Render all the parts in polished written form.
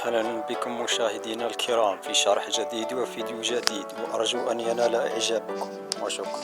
أهلا بكم مشاهدينا الكرام في شرح جديد وفيديو جديد، وأرجو أن ينال إعجابكم وشكرا.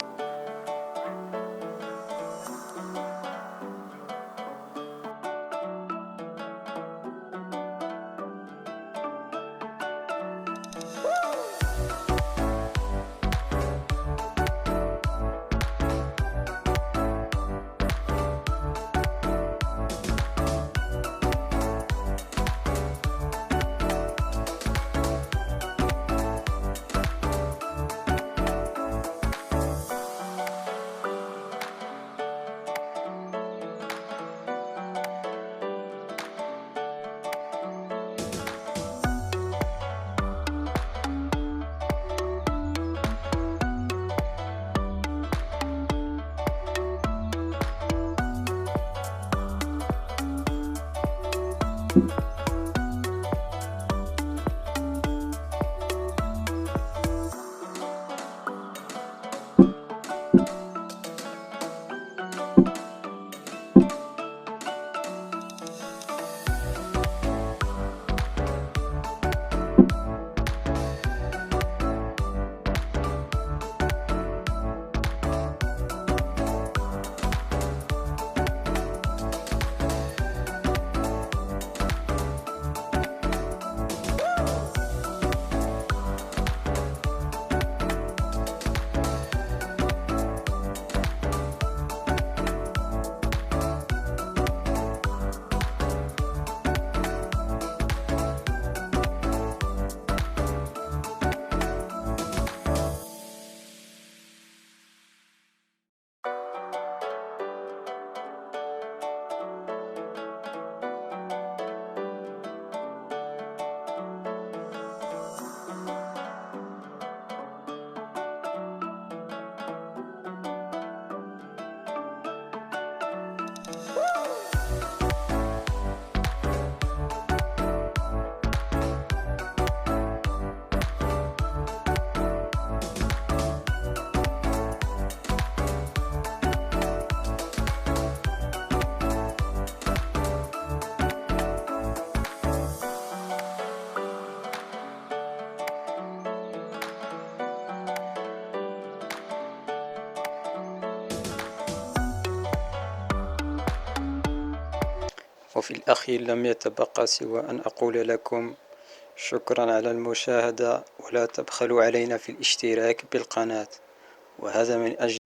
وفي الأخير لم يتبقى سوى أن أقول لكم شكرا على المشاهدة، ولا تبخلوا علينا في الاشتراك بالقناة، وهذا من أجل